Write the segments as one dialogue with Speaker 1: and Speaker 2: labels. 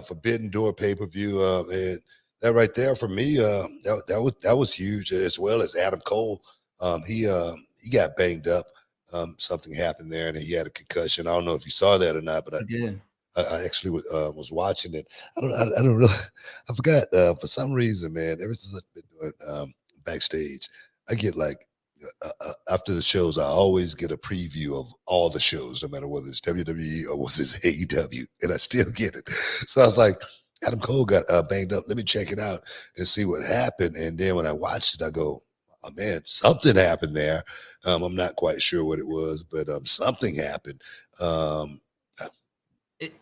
Speaker 1: Forbidden Door pay-per-view, and that right there for me, that was huge, as well as Adam Cole. He got banged up. Something happened there, and he had a concussion. I don't know if you saw that or not, but
Speaker 2: I did.
Speaker 1: I actually was watching it. I don't really. I forgot for some reason, man. Ever since I've been doing backstage, I get like after the shows, I always get a preview of all the shows, no matter whether it's WWE or whether it's AEW, and I still get it. So I was like, Adam Cole got banged up. Let me check it out and see what happened. And then when I watched it, I go, oh man, something happened there. I'm not quite sure what it was, but something happened. Um,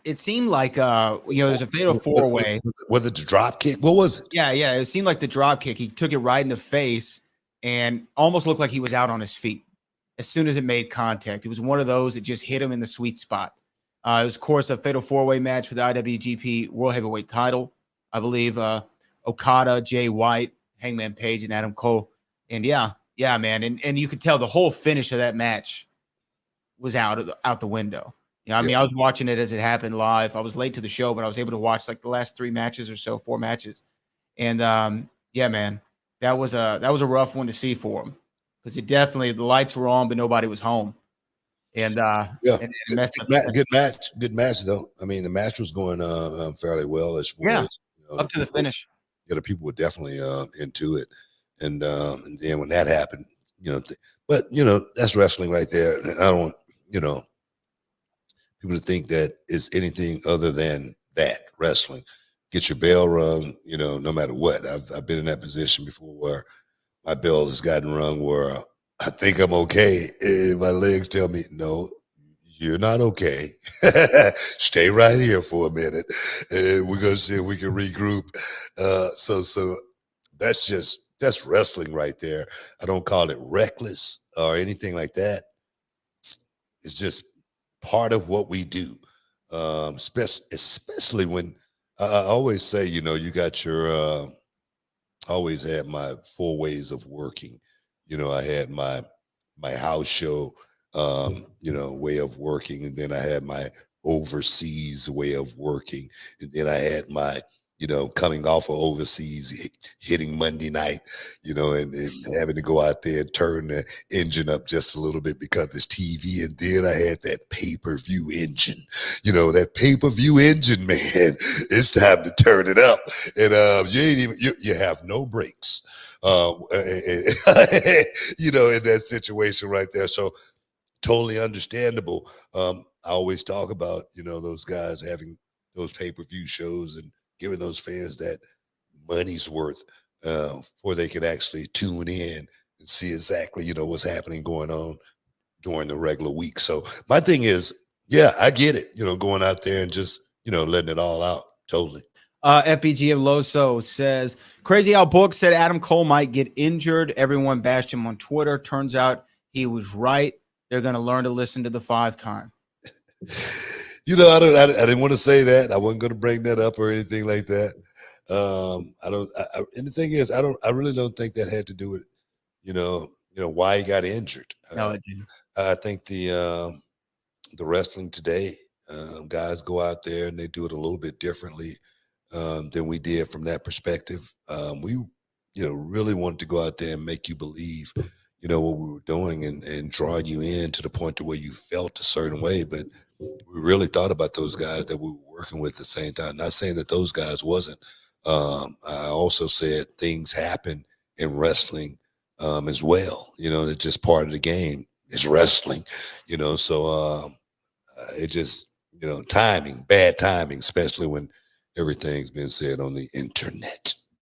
Speaker 2: It seemed like there's a fatal four way.
Speaker 1: Was it the drop kick? What was it?
Speaker 2: Yeah, yeah. It seemed like the drop kick. He took it right in the face and almost looked like he was out on his feet as soon as it made contact. It was one of those that just hit him in the sweet spot. It was, of course, a fatal four-way match for the IWGP World Heavyweight title. I believe Okada, Jay White, Hangman Page, and Adam Cole. And yeah, man. And you could tell the whole finish of that match was out the window. You know, I mean, I was watching it as it happened live. I was late to the show, but I was able to watch like the last 3 matches or so, 4 matches. And yeah, man, that was a rough one to see for him, because it definitely, the lights were on, but nobody was home. And and
Speaker 1: good match though. I mean, the match was going fairly well as far as,
Speaker 2: up to the finish.
Speaker 1: Yeah, the people were definitely into it, and then when that happened, but that's wrestling right there. And I don't want people to think that it's anything other than that wrestling. Get your bell rung, no matter what. I've been in that position before where my bell has gotten rung where I think I'm okay, and my legs tell me, no, you're not okay. Stay right here for a minute, and we're gonna see if we can regroup. So that's wrestling right there. I don't call it reckless or anything like that. It's just part of what we do, especially when I always say, you got your. I always had my 4 ways of working. I had my house show, way of working, and then I had my overseas way of working, and then I had my coming off of overseas, hitting Monday night, and having to go out there and turn the engine up just a little bit because it's TV. And then I had that pay-per-view engine, that pay-per-view engine, man. It's time to turn it up. And you have no breaks, in that situation right there. So totally understandable. I always talk about, those guys having those pay-per-view shows and giving those fans that money's worth before they can actually tune in and see exactly, what's happening going on during the regular week. So my thing is, yeah, I get it, going out there and just, letting it all out. Totally.
Speaker 2: FBGM Loso says, crazy how Book said Adam Cole might get injured. Everyone bashed him on Twitter. Turns out he was right. They're going to learn to listen to the 5-time.
Speaker 1: I didn't want to say that. I wasn't going to bring that up or anything like that. And the thing is, I really don't think that had to do with, why he got injured.
Speaker 2: No, it didn't.
Speaker 1: I think the wrestling today, guys go out there and they do it a little bit differently than we did from that perspective. We, really wanted to go out there and make you believe, what we were doing and draw you in to the point to where you felt a certain way. But we really thought about those guys that we were working with at the same time. Not saying that those guys wasn't. I also said things happen in wrestling as well. It's just part of the game. It's wrestling, so it just, timing, bad timing, especially when everything's been said on the internet.